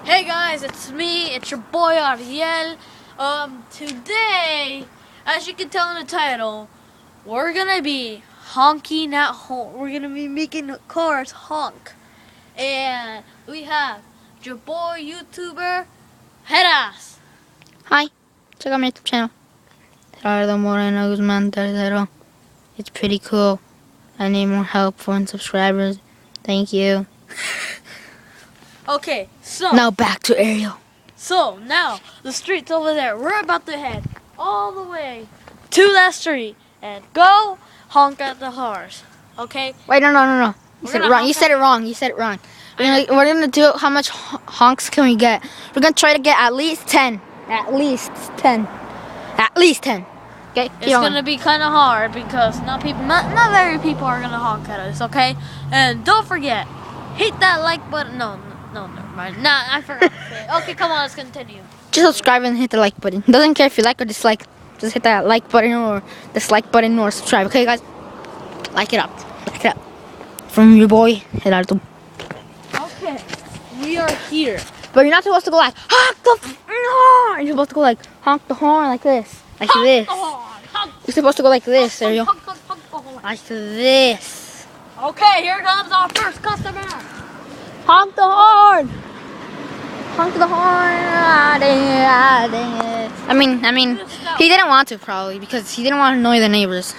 Hey guys, it's me, it's your boy Ariel. Today, as you can tell in the title, we're gonna be honking at home. We're gonna be making cars honk. And we have your boy YouTuber, Headass. Hi, check out my YouTube channel. Gerardo Moreno Guzman Tercero. It's pretty cool. I need more help for subscribers. Thank you. Okay, so Now back to Ariel. So now the street's over there. We're about to head all the way to that street and go honk at the cars. Okay? Wait, no. You said it wrong. You said it wrong. We're gonna do how much honks can we get? We're gonna try to get at least 10. At least 10. Okay? It's gonna be kind of hard because not very people are gonna honk at us. Okay? And don't forget, hit that like button. No, never mind. Nah, I forgot to say it. Okay, come on, let's continue. Just subscribe and hit the like button. Doesn't care if you like or dislike. Just hit that like button or dislike button or subscribe. Okay, guys? Like it up. From your boy, Gerardo. Okay, we are here. But you're not supposed to go like, honk the horn. You're supposed to go like, honk the horn like this. Like Honk this. the horn. Honk. You're supposed to go like this, Ariel. Honk the horn. Like this. Okay, here comes our first customer. Honk the horn. Honk the horn. Ah, dang it. I mean, he didn't want to probably because he didn't want to annoy the neighbors.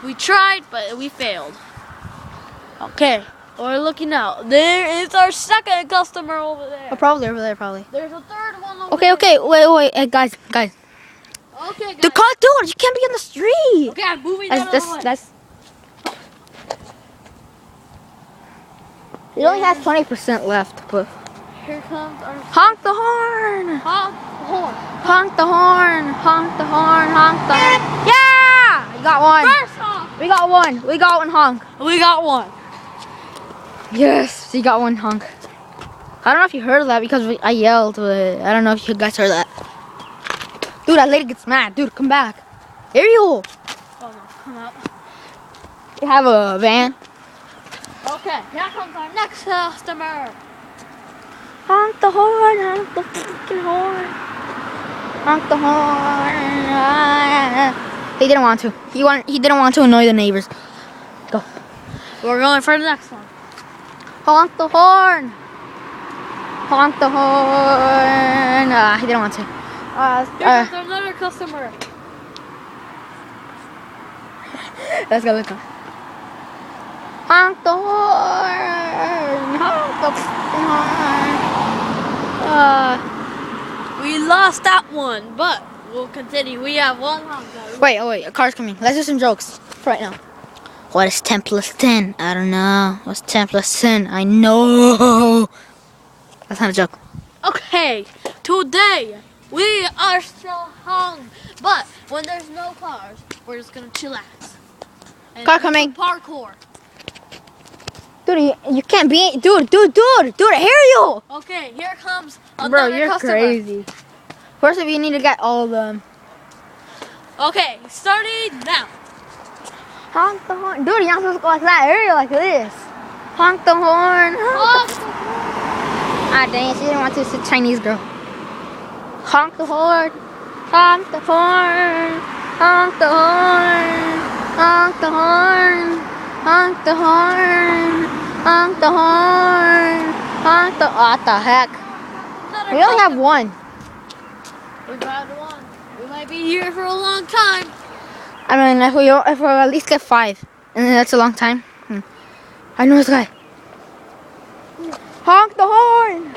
We tried, but we failed. Okay, we're looking out. There is our second customer over there. Oh, probably over there, probably. There's a third one over there. Okay, wait, hey, guys. Okay, guys. Dude, you can't be on the street. Okay, I'm moving out of the way. That's. It only has 20% left, but. Here comes our... Honk the horn! Honk the horn. Honk the horn! Honk the horn! Honk the horn! Yeah! You got one. First honk. We got one honk. We got one. Yes, you got one honk. I don't know if you heard that because I yelled, but I don't know if you guys heard that. Dude, that lady gets mad. Dude, come back. Ariel! Oh no, come out. You have a van? Okay, here comes our next customer. Honk the horn, honk the fucking horn. Honk the horn. Ah. He didn't want to. He didn't want to annoy the neighbors. Go. We're going for the next one. Honk the horn. Honk the horn. He didn't want to. Here comes another customer. Let's go. Honk the horn. Honk the fucking horn. We lost that one, but we'll continue. We have one honk. Wait, a car's coming. Let's do some jokes right now. What is 10 plus 10? I don't know. What's 10 plus 10? I know. That's not a joke. Okay, today we are still hung, but when there's no cars, we're just gonna chillax. And Car do coming. Parkour. Dude, you can't be. Dude, Ariel! Okay, here comes another Bro, you're customer. crazy. First of all, you need to get all of them. Okay, starting now. Honk the horn. Dude, you're not supposed to go like that. Ariel, like this. Honk the horn. Honk. Ah, dang it. She didn't want to. It's a Chinese girl. Honk the horn. Honk the horn. Honk the horn. Honk the horn. Honk the horn. Honk the horn. Honk the... What the heck? Another We only have customer. one. We've had one. We might be here for a long time. I mean, if we at least get 5, and then that's a long time. I know this guy. Honk the horn!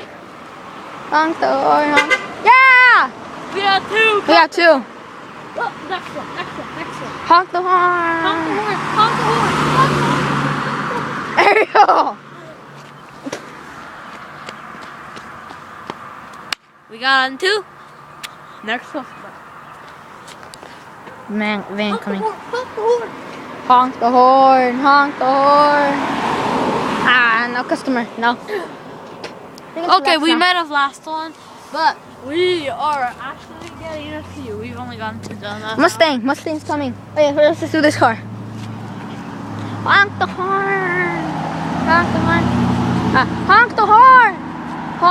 Honk the horn! Honk. Yeah! We have two. We got 2. Oh, next one. Honk the horn! Honk the horn. Honk the horn. Honk the horn. Ariel! We got on 2. Next customer. Man, van Honk the coming. horn. Honk the horn. Honk the horn! Honk the horn! Ah, no customer. No. Okay, we might have last one, but we are actually getting a few. We've only gotten 2 done. Mustang's coming. Wait, let's just do this car. Honk the horn! Honk the horn! Honk the horn!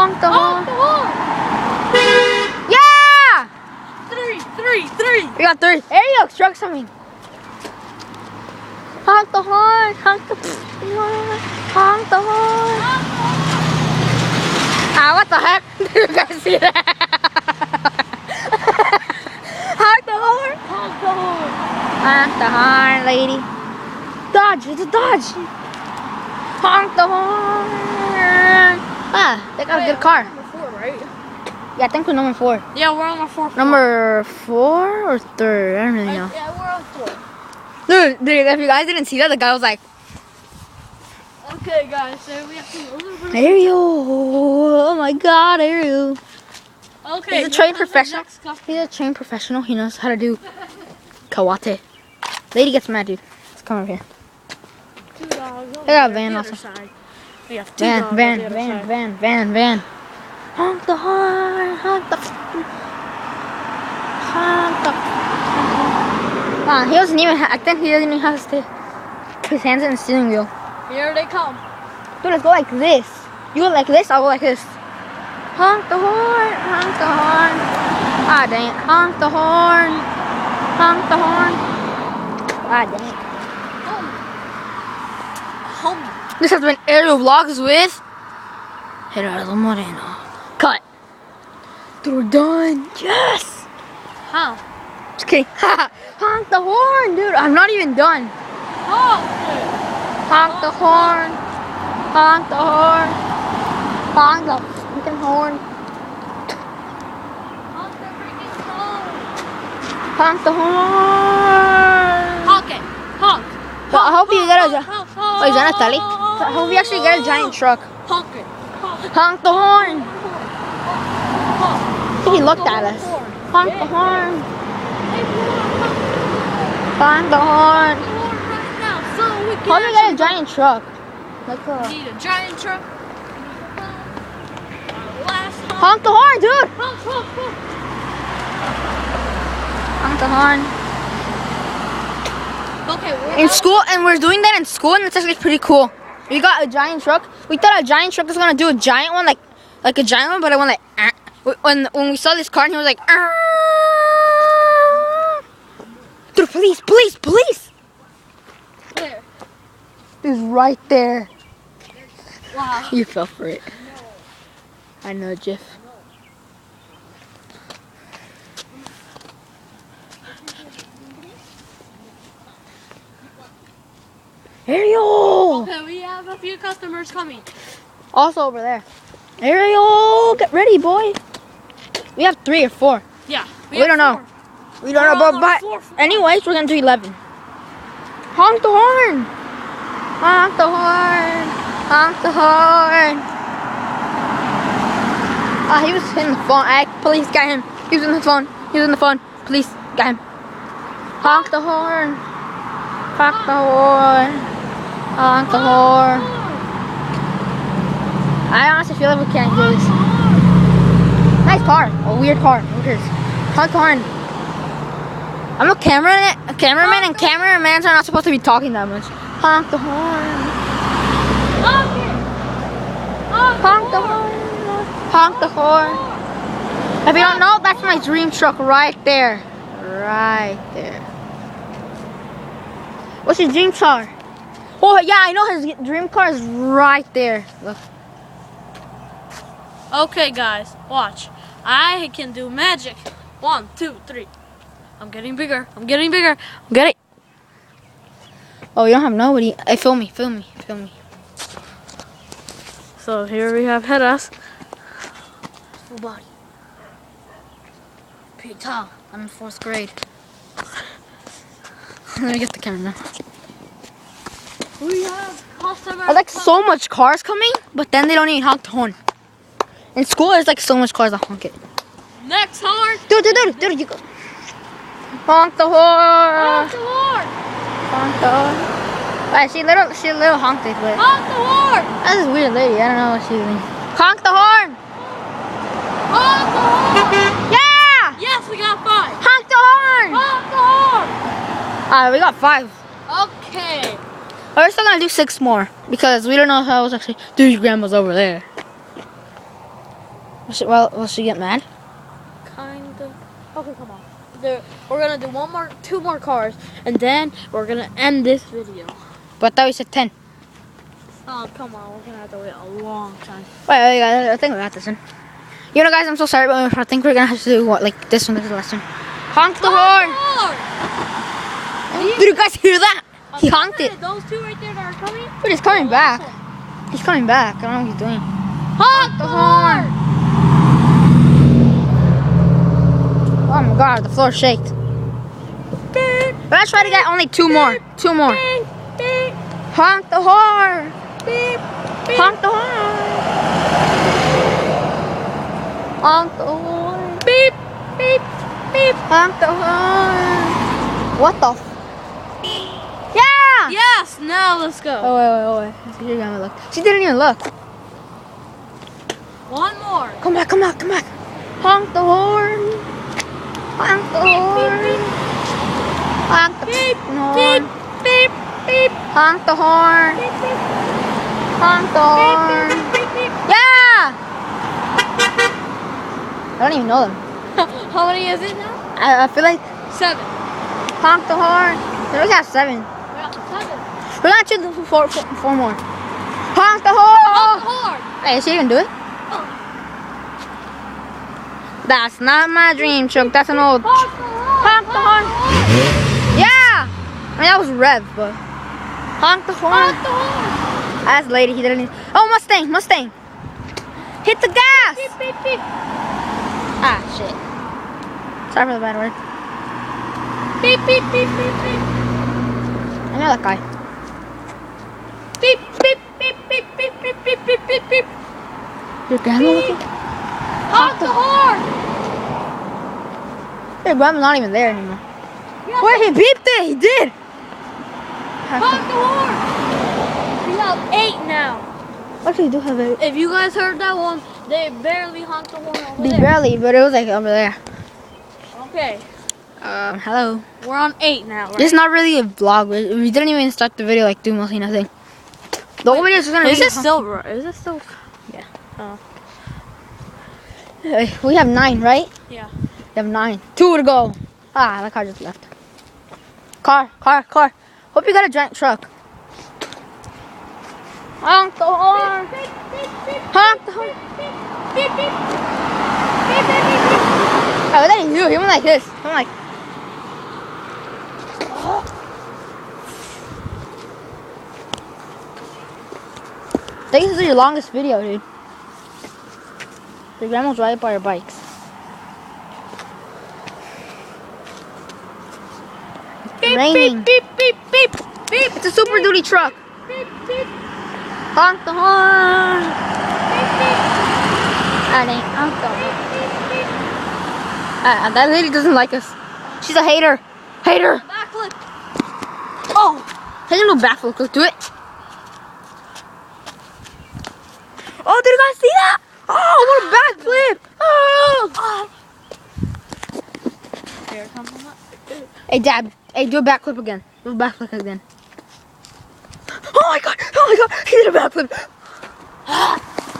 Honk the horn. Honk the horn. Yeah! 3. We got 3. There you go. Truck's coming. Honk the horn. Honk the horn. Honk the horn. Ah, what the heck? Did you guys see that? Honk the horn. Honk the horn. Honk the horn, lady. Dodge. It's a dodge. Honk the horn. Ah, they got a good car. Number 4, right? Yeah, I think we're number 4. Yeah, we're on the 4th. Number 4 or 3rd? I don't really know. Yeah, we're on 4. Dude, if you guys didn't see that, the guy was like, Okay, guys, so we have to a little bit. Ariel. Oh my God, Ariel. Okay. He's a trained professional. He's a trained professional. He knows how to do karate. Lady gets mad, dude. Let's come over here. 2 dogs. I got a van also. We have 2 dogs. Van. Honk the horn. Honk the. He doesn't even. I think he doesn't even have his hands in the steering wheel. Here they come. Dude, let's go like this. You go like this. I'll go like this. Honk the horn. Honk the horn. Ah, dang it. Honk the horn. Honk the horn. Ah, dang it. Home. This has been Aerial Vlogs with Gerardo Moreno. Cut. Dude, we're done. Yes. How? Just kidding. Honk the horn, dude. I'm not even done. Honk. Honk the horn. Honk the horn. Honk the freaking horn. Honk the freaking horn. Honk the horn. Honk it. Honk. Well, I hope you get a. Honk. Oh, is that Natalie? I hope you actually get a giant truck. Honk it. Honk the horn. Honk. I think he looked at us. Honk the horn. Honk the horn. Right now, so we can Hope you get a giant truck. Like We need a giant truck. Last honk. honk the horn, dude. Honk, honk, honk. Honk the horn. Okay, we're In out. school, and we're doing that in school, and it's actually pretty cool. We got a giant truck. We thought a giant truck was gonna do a giant one, like a giant one, but it went like. When we saw this car, and he was like, dude, police! Where? He's right there. Wow. You fell for it. I know, Jeff. Ariel! Okay, we have a few customers coming. Also over there. Ariel, get ready, boy. We have 3 or 4. Yeah. We don't know. We don't know, but anyways, we're gonna do 11. Honk the horn! Honk the horn! Honk the horn! Ah, he was in the phone. Police got him. He was in the phone. Police got him. Honk the horn! Honk the horn! Honk the horn! I honestly feel like we can't do this. Nice car. A weird car. Look at this. Honk the horn. I'm a cameraman, and cameramans are not supposed to be talking that much. Honk the horn. Honk it. Honk the horn. Honk the horn. If you don't know, that's my dream truck right there. Right there. What's your dream car? Oh yeah, I know his dream car is right there. Look. Okay, guys, watch. I can do magic. 1, 2, 3. I'm getting bigger. Get it? Oh, you don't have nobody. Hey, film me. So here we have Hedas. Full body. Pretty tall. I'm in 4th grade. Let me get the camera now. We have customers. I like so much cars coming, but then they don't even honk the horn. In school, there's like so much cars that honk it. Next horn. Dude, you go. Honk the horn. Honk the horn. Honk the horn. Alright, she a little honked it, but Honk the horn. that's this weird lady. I don't know what she's doing. Honk the horn. Honk the horn. Yeah. Yes, we got 5. Honk the horn. Honk the horn. Alright, we got 5. Okay. We're still gonna do 6 more because we don't know how it's actually. Dude, your grandma's over there. Will she get mad? Kinda. Okay, come on. We're gonna do two more cars, and then we're gonna end this video. But I thought we said 10. Oh, come on. We're gonna have to wait a long time. Wait, I think we got this one. You know, guys, I'm so sorry, but I think we're gonna have to do like this one. This is the last one. Honk the horn! Did you guys hear that? He honked it. Those two right there that are coming. Dude, he's coming back. He's coming back. I don't know what he's doing. Honk the horn! Oh my god, the floor shaked. Let's try to get only two more. Two more. Honk the horn! Honk the horn! Honk the horn! Beep, beep, beep. Honk the horn! What the? Yeah! Yes, now let's go. Oh wait. She didn't look. She didn't even look. One more. Come back. Honk the horn! Honk the horn! Honk the horn! Beep, beep. Honk the horn! Beep, beep. Honk the horn! Beep, beep. Yeah! I don't even know them. How many is it now? I feel like 7. honk the horn. They only got 7. Yeah, 7. We're gonna do four more. Honk the horn! Honk the horn. Hey, is she even do it? That's not my dream truck. That's an old. Honk the horn. Honk the horn. Yeah! I mean, that was rev, but. Honk the horn. Honk the horn. That's lady. He didn't. Oh, Mustang. Hit the gas! Beep, beep, beep. Ah, shit. Sorry for the bad word. Beep, beep, beep, beep, beep. I know that guy. Beep, beep, beep, beep, beep, beep, beep, beep, beep, beep. Your grandma looking? Honk the horn. Your grandma's not even there anymore. Yes. Wait, he beeped it. He did. Honk the horn. We have 8 now. Actually, do have it. If you guys heard that one, they barely honked the horn over They there. barely, but it was like over there. Okay, Hello. we're on 8 now, right? This is not really a vlog. We didn't even start the video, like, do mostly nothing. The whole video is gonna Is be. it still? Is it still? Yeah. Oh. We have 9, right? Yeah. We have 9. 2 to go. Ah, that car just left. Car. Hope you got a giant truck. Honk the horn. Honk the horn. Beep, beep. Beep, beep, beep, beep. Oh, that ain't you. He went like this. I'm like. I think this is your longest video, dude. Your grandma's right by our bikes. It's raining. Beep, beep, beep, beep. It's a Super Duty truck. Beep, beep, Honk the horn. beep, beep. That ain't honk the horn. That lady doesn't like us. She's a hater. Backflip. Oh, take a little backflip. Let's do it. Oh, did you guys see that? Oh, what a backflip! Oh. Here comes one. Hey, Dad. Hey, do a backflip again. Do a backflip again. Oh my God! He did a backflip.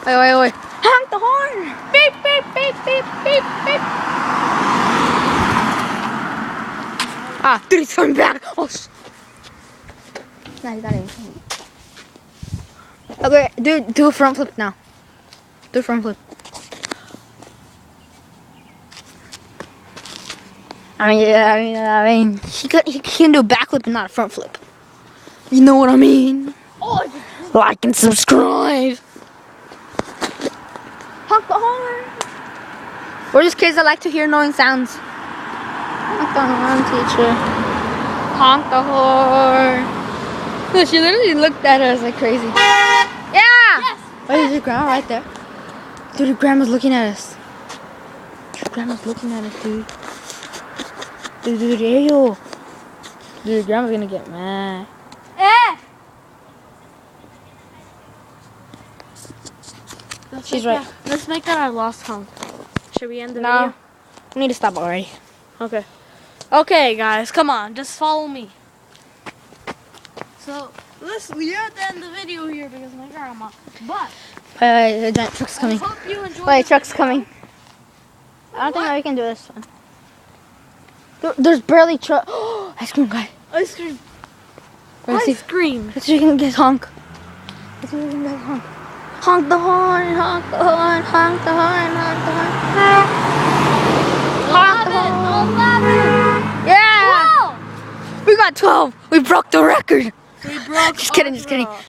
Wait. Honk the horn. Beep, beep, beep, beep, beep, beep. Ah, dude, he's coming back. Oh, no, he's not even. Okay, do a front flip now. Do a front flip. I mean, he can do a backflip and not a front flip. You know what I mean? Oh, Like and subscribe. Honk the horn. We're just kids that like to hear annoying sounds. Honk the horn, teacher. Honk the horn. Look, she literally looked at us like crazy. Yeah! yes. Wait, is your grandma right there? Dude, your grandma's looking at us. Your grandma's looking at us, dude. Dude, ew. Dude, your grandma's gonna get mad. She's right. Let's make that our last honk. Should we end the No. video? We need to stop already. Okay. Okay, guys, come on, just follow me. So, we're at the end of the video here because my grandma. But Wait, a giant truck's coming. I hope you enjoyed Wait, the truck's video. coming. I don't think we can do this one. There's barely truck. Ice cream guy. Ice cream. Let's see. Ice cream. Let's see if we can get honk. Let's see if we can get honk. Honk the horn, honk the horn, honk the horn, honk the horn. Honk the horn. 11. Yeah! 12. We got 12. We broke the record. We broke Just kidding, our just kidding. record.